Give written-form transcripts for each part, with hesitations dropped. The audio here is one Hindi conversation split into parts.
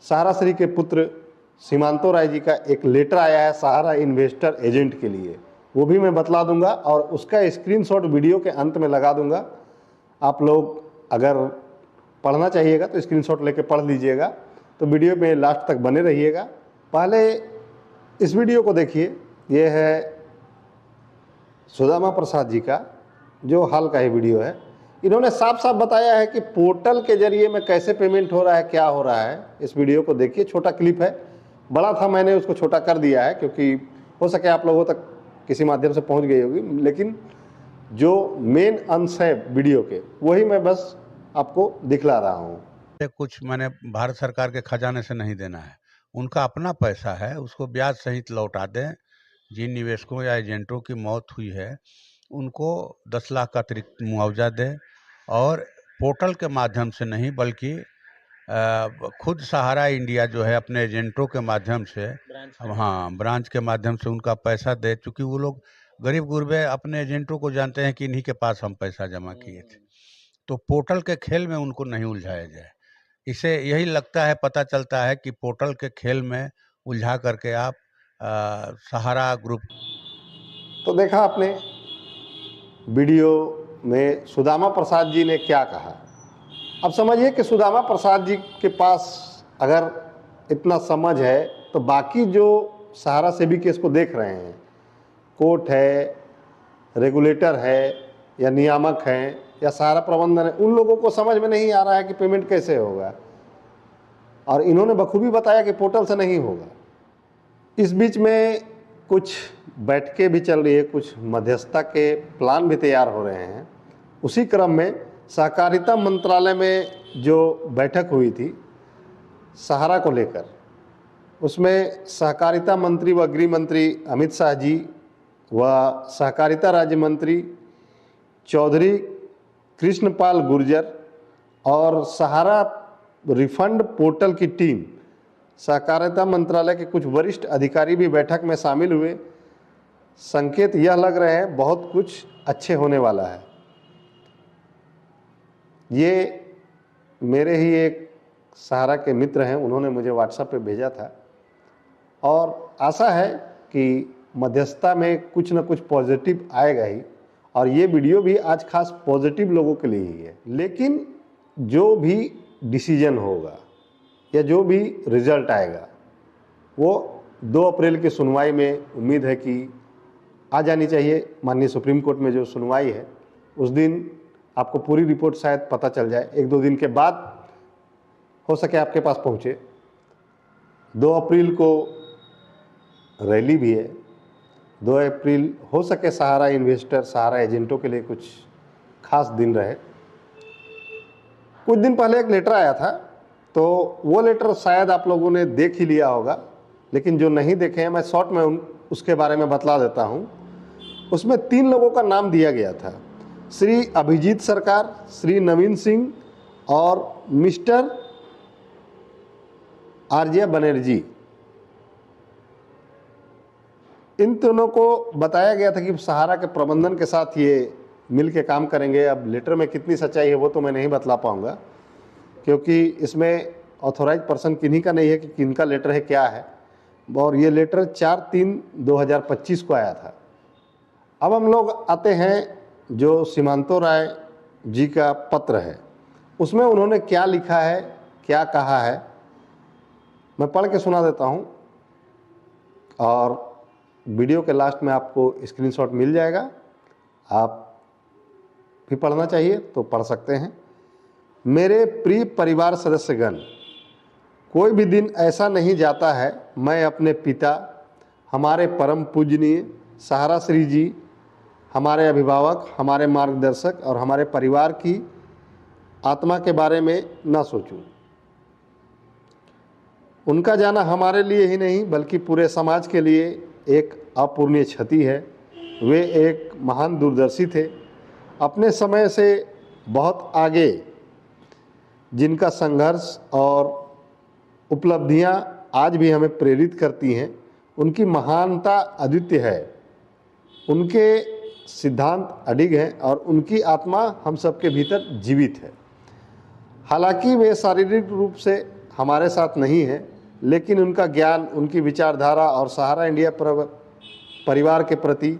सहारा श्री के पुत्र सीमांतो राय जी का एक लेटर आया है सहारा इन्वेस्टर एजेंट के लिए, वो भी मैं बतला दूंगा और उसका स्क्रीनशॉट वीडियो के अंत में लगा दूंगा। आप लोग अगर पढ़ना चाहिएगा तो स्क्रीनशॉट लेके पढ़ लीजिएगा, तो वीडियो में लास्ट तक बने रहिएगा। पहले इस वीडियो को देखिए, ये है सुदामा प्रसाद जी का जो हाल का ही वीडियो है। इन्होंने साफ साफ बताया है कि पोर्टल के जरिए में कैसे पेमेंट हो रहा है, क्या हो रहा है। इस वीडियो को देखिए, छोटा क्लिप है, बड़ा था मैंने उसको छोटा कर दिया है क्योंकि हो सके आप लोगों तक किसी माध्यम से पहुंच गई होगी, लेकिन जो मेन अंश है वीडियो के वही मैं बस आपको दिखला रहा हूँ। कुछ मैंने भारत सरकार के खजाने से नहीं देना है, उनका अपना पैसा है, उसको ब्याज सहित लौटा दें। जिन निवेशकों या एजेंटों की मौत हुई है उनको 10 लाख का अतिरिक्त मुआवजा दें, और पोर्टल के माध्यम से नहीं बल्कि खुद सहारा इंडिया जो है अपने एजेंटों के माध्यम से, ब्रांच के माध्यम से उनका पैसा दे, चूँकि वो लोग गरीब गुरबे अपने एजेंटों को जानते हैं कि इन्हीं के पास हम पैसा जमा किए थे। तो पोर्टल के खेल में उनको नहीं उलझाया जाए। इसे यही लगता है, पता चलता है कि पोर्टल के खेल में उलझा करके आप सहारा ग्रुप। तो देखा आपने वीडियो में सुदामा प्रसाद जी ने क्या कहा। अब समझिए कि सुदामा प्रसाद जी के पास अगर इतना समझ है तो बाकी जो सहारा सेबी केस को देख रहे हैं, कोर्ट है, रेगुलेटर है या नियामक हैं या सहारा प्रबंधन है, उन लोगों को समझ में नहीं आ रहा है कि पेमेंट कैसे होगा, और इन्होंने बखूबी बताया कि पोर्टल से नहीं होगा। इस बीच में कुछ बैठकें भी चल रही है, कुछ मध्यस्थता के प्लान भी तैयार हो रहे हैं। उसी क्रम में सहकारिता मंत्रालय में जो बैठक हुई थी सहारा को लेकर, उसमें सहकारिता मंत्री व गृह मंत्री अमित शाह जी व सहकारिता राज्य मंत्री चौधरी कृष्णपाल गुर्जर और सहारा रिफंड पोर्टल की टीम, सहकारिता मंत्रालय के कुछ वरिष्ठ अधिकारी भी बैठक में शामिल हुए। संकेत यह लग रहे हैं बहुत कुछ अच्छे होने वाला है। ये मेरे ही एक सहारा के मित्र हैं, उन्होंने मुझे व्हाट्सएप पे भेजा था, और आशा है कि मध्यस्थता में कुछ न कुछ पॉजिटिव आएगा ही, और ये वीडियो भी आज खास पॉजिटिव लोगों के लिए ही है। लेकिन जो भी डिसीजन होगा या जो भी रिजल्ट आएगा वो 2 अप्रैल की सुनवाई में उम्मीद है कि आ जानी चाहिए। माननीय सुप्रीम कोर्ट में जो सुनवाई है उस दिन आपको पूरी रिपोर्ट शायद पता चल जाए, 1-2 दिन के बाद हो सके आपके पास पहुँचे। 2 अप्रैल को रैली भी है, 2 अप्रैल हो सके सहारा इन्वेस्टर, सहारा एजेंटों के लिए कुछ खास दिन रहे। कुछ दिन पहले एक लेटर आया था, तो वो लेटर शायद आप लोगों ने देख ही लिया होगा, लेकिन जो नहीं देखे हैं मैं शॉर्ट में उसके बारे में बतला देता हूँ। उसमें 3 लोगों का नाम दिया गया था, श्री अभिजीत सरकार, श्री नवीन सिंह और मिस्टर आरजे बनर्जी। इन तीनों को बताया गया था कि सहारा के प्रबंधन के साथ ये मिल के काम करेंगे। अब लेटर में कितनी सच्चाई है वो तो मैं नहीं बतला पाऊंगा, क्योंकि इसमें ऑथोराइज पर्सन किन्हीं का नहीं है कि किनका लेटर है, क्या है। और ये लेटर 4/3/2025 को आया था। अब हम लोग आते हैं जो सीमांतो राय जी का पत्र है, उसमें उन्होंने क्या लिखा है, क्या कहा है, मैं पढ़ के सुना देता हूँ, और वीडियो के लास्ट में आपको स्क्रीनशॉट मिल जाएगा। आप भी पढ़ना चाहिए तो पढ़ सकते हैं। मेरे प्रिय परिवार सदस्यगण, कोई भी दिन ऐसा नहीं जाता है मैं अपने पिता, हमारे परम पूजनीय सहारा श्री जी, हमारे अभिभावक, हमारे मार्गदर्शक और हमारे परिवार की आत्मा के बारे में न सोचूं। उनका जाना हमारे लिए ही नहीं बल्कि पूरे समाज के लिए एक अपूरणीय क्षति है। वे एक महान दूरदर्शी थे, अपने समय से बहुत आगे, जिनका संघर्ष और उपलब्धियां आज भी हमें प्रेरित करती हैं। उनकी महानता अद्वितीय है। उनके सिद्धांत अडिग हैं और उनकी आत्मा हम सबके भीतर जीवित है। हालांकि वे शारीरिक रूप से हमारे साथ नहीं हैं, लेकिन उनका ज्ञान, उनकी विचारधारा और सहारा इंडिया परिवार के प्रति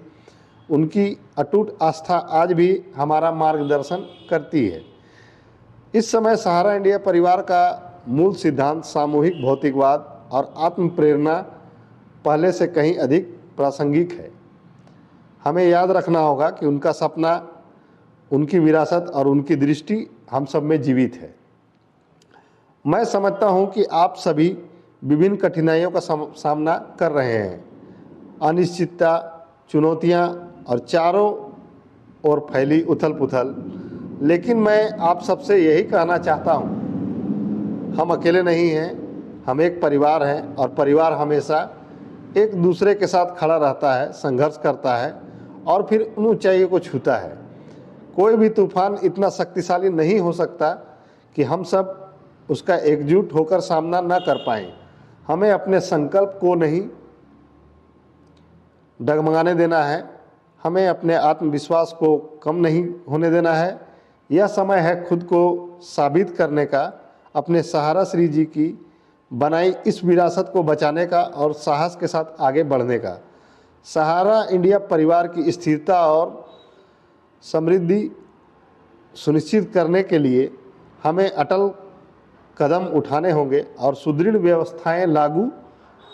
उनकी अटूट आस्था आज भी हमारा मार्गदर्शन करती है। इस समय सहारा इंडिया परिवार का मूल सिद्धांत सामूहिक भौतिकवाद और आत्म प्रेरणा पहले से कहीं अधिक प्रासंगिक है। हमें याद रखना होगा कि उनका सपना, उनकी विरासत और उनकी दृष्टि हम सब में जीवित है। मैं समझता हूं कि आप सभी विभिन्न कठिनाइयों का सामना कर रहे हैं। अनिश्चितता, चुनौतियां और चारों ओर फैली उथल पुथल। लेकिन मैं आप सबसे यही कहना चाहता हूं, हम अकेले नहीं हैं, हम एक परिवार हैं और परिवार हमेशा एक दूसरे के साथ खड़ा रहता है, संघर्ष करता है और फिर उन ऊंचाइयों को छूता है। कोई भी तूफान इतना शक्तिशाली नहीं हो सकता कि हम सब उसका एकजुट होकर सामना न कर पाएं। हमें अपने संकल्प को नहीं डगमगाने देना है, हमें अपने आत्मविश्वास को कम नहीं होने देना है। यह समय है खुद को साबित करने का, अपने सहारा श्री जी की बनाई इस विरासत को बचाने का और साहस के साथ आगे बढ़ने का। सहारा इंडिया परिवार की स्थिरता और समृद्धि सुनिश्चित करने के लिए हमें अटल कदम उठाने होंगे और सुदृढ़ व्यवस्थाएं लागू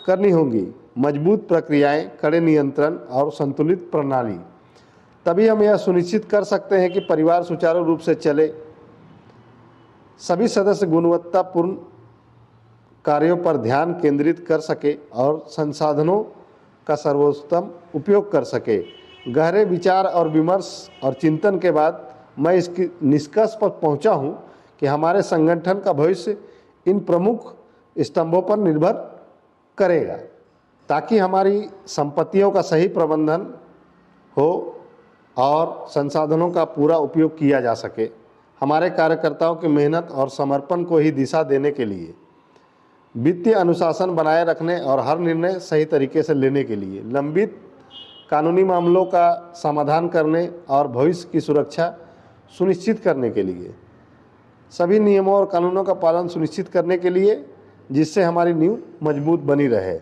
करनी होंगी, मजबूत प्रक्रियाएं, कड़े नियंत्रण और संतुलित प्रणाली। तभी हम यह सुनिश्चित कर सकते हैं कि परिवार सुचारू रूप से चले, सभी सदस्य गुणवत्तापूर्ण कार्यों पर ध्यान केंद्रित कर सके और संसाधनों का सर्वोत्तम उपयोग कर सके। गहरे विचार और विमर्श और चिंतन के बाद मैं इसकी निष्कर्ष पर पहुंचा हूं कि हमारे संगठन का भविष्य इन प्रमुख स्तंभों पर निर्भर करेगा, ताकि हमारी संपत्तियों का सही प्रबंधन हो और संसाधनों का पूरा उपयोग किया जा सके। हमारे कार्यकर्ताओं की मेहनत और समर्पण को ही दिशा देने के लिए, वित्तीय अनुशासन बनाए रखने और हर निर्णय सही तरीके से लेने के लिए, लंबित कानूनी मामलों का समाधान करने और भविष्य की सुरक्षा सुनिश्चित करने के लिए, सभी नियमों और कानूनों का पालन सुनिश्चित करने के लिए, जिससे हमारी नींव मजबूत बनी रहे।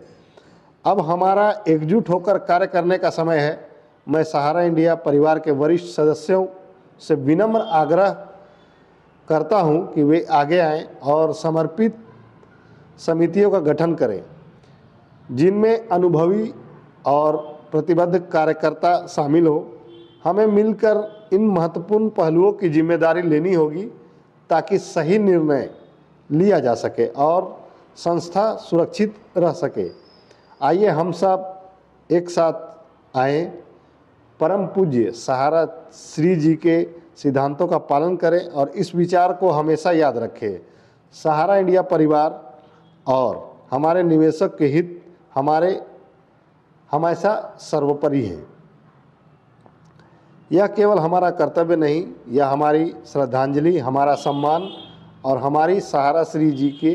अब हमारा एकजुट होकर कार्य करने का समय है। मैं सहारा इंडिया परिवार के वरिष्ठ सदस्यों से विनम्र आग्रह करता हूं कि वे आगे आएं और समर्पित समितियों का गठन करें, जिनमें अनुभवी और प्रतिबद्ध कार्यकर्ता शामिल हो। हमें मिलकर इन महत्वपूर्ण पहलुओं की जिम्मेदारी लेनी होगी ताकि सही निर्णय लिया जा सके और संस्था सुरक्षित रह सके। आइए हम सब एक साथ आएं, परम पूज्य सहारा श्री जी के सिद्धांतों का पालन करें और इस विचार को हमेशा याद रखें। सहारा इंडिया परिवार और हमारे निवेशक के हित हमेशा सर्वोपरि है। यह केवल हमारा कर्तव्य नहीं, यह हमारी श्रद्धांजलि, हमारा सम्मान और हमारी सहारा श्री जी की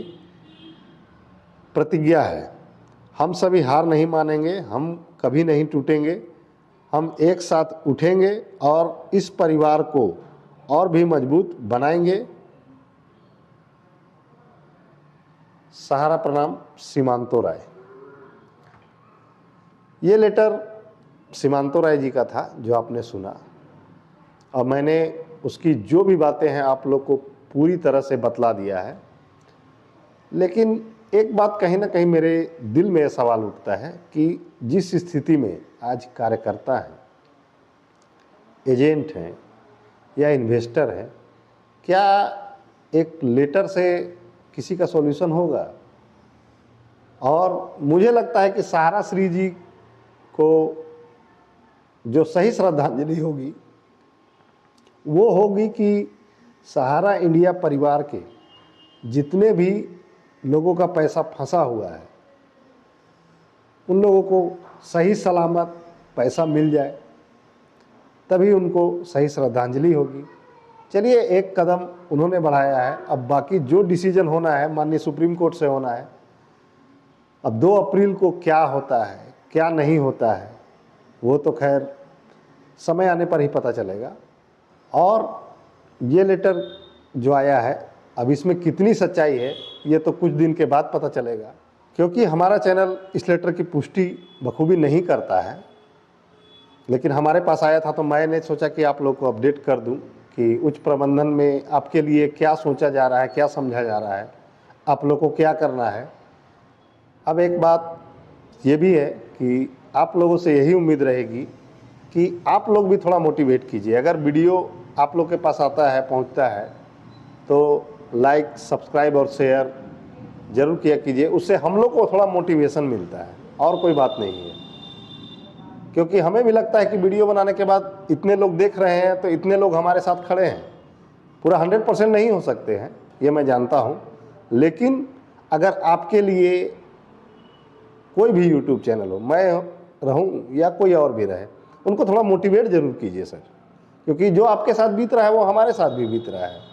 प्रतिज्ञा है। हम सभी हार नहीं मानेंगे, हम कभी नहीं टूटेंगे। हम एक साथ उठेंगे और इस परिवार को और भी मजबूत बनाएंगे। सहारा प्रणाम, सीमांतो राय। ये लेटर सीमांतो राय जी का था जो आपने सुना, और मैंने उसकी जो भी बातें हैं आप लोग को पूरी तरह से बतला दिया है। लेकिन एक बात कहीं ना कहीं मेरे दिल में सवाल उठता है कि जिस स्थिति में आज कार्यकर्ता हैं, एजेंट हैं या इन्वेस्टर हैं, क्या एक लेटर से किसी का सॉल्यूशन होगा? और मुझे लगता है कि सहारा श्री जी को जो सही श्रद्धांजलि होगी वो होगी कि सहारा इंडिया परिवार के जितने भी लोगों का पैसा फंसा हुआ है, उन लोगों को सही सलामत पैसा मिल जाए, तभी उनको सही श्रद्धांजलि होगी। चलिए, एक कदम उन्होंने बढ़ाया है, अब बाकी जो डिसीजन होना है माननीय सुप्रीम कोर्ट से होना है। अब 2 अप्रैल को क्या होता है क्या नहीं होता है वो तो खैर समय आने पर ही पता चलेगा। और ये लेटर जो आया है, अब इसमें कितनी सच्चाई है ये तो कुछ दिन के बाद पता चलेगा, क्योंकि हमारा चैनल इस लेटर की पुष्टि बखूबी नहीं करता है। लेकिन हमारे पास आया था तो मैंने सोचा कि आप लोग को अपडेट कर दूं कि उच्च प्रबंधन में आपके लिए क्या सोचा जा रहा है, क्या समझा जा रहा है, आप लोग को क्या करना है। अब एक बात ये भी है कि आप लोगों से यही उम्मीद रहेगी कि आप लोग भी थोड़ा मोटिवेट कीजिए। अगर वीडियो आप लोग के पास आता है, पहुंचता है, तो लाइक, सब्सक्राइब और शेयर ज़रूर किया कीजिए। उससे हम लोग को थोड़ा मोटिवेशन मिलता है, और कोई बात नहीं है। क्योंकि हमें भी लगता है कि वीडियो बनाने के बाद इतने लोग देख रहे हैं तो इतने लोग हमारे साथ खड़े हैं। पूरा 100% नहीं हो सकते हैं, ये मैं जानता हूँ, लेकिन अगर आपके लिए कोई भी यूट्यूब चैनल हो, मैं रहूँ या कोई और भी रहे, उनको थोड़ा मोटिवेट ज़रूर कीजिए सर, क्योंकि जो आपके साथ बीत रहा है वो हमारे साथ भी बीत रहा है।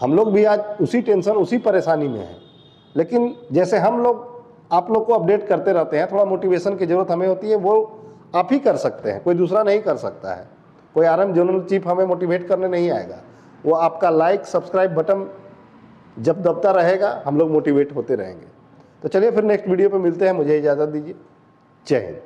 हम लोग भी आज उसी टेंशन, उसी परेशानी में हैं। लेकिन जैसे हम लोग आप लोग को अपडेट करते रहते हैं, थोड़ा मोटिवेशन की ज़रूरत हमें होती है, वो आप ही कर सकते हैं, कोई दूसरा नहीं कर सकता है। कोई आरएम जोनल चीफ हमें मोटिवेट करने नहीं आएगा। वो आपका लाइक, सब्सक्राइब बटन जब दबता रहेगा, हम लोग मोटिवेट होते रहेंगे। तो चलिए फिर नेक्स्ट वीडियो पे मिलते हैं। मुझे इजाज़त दीजिए। जय हिंद।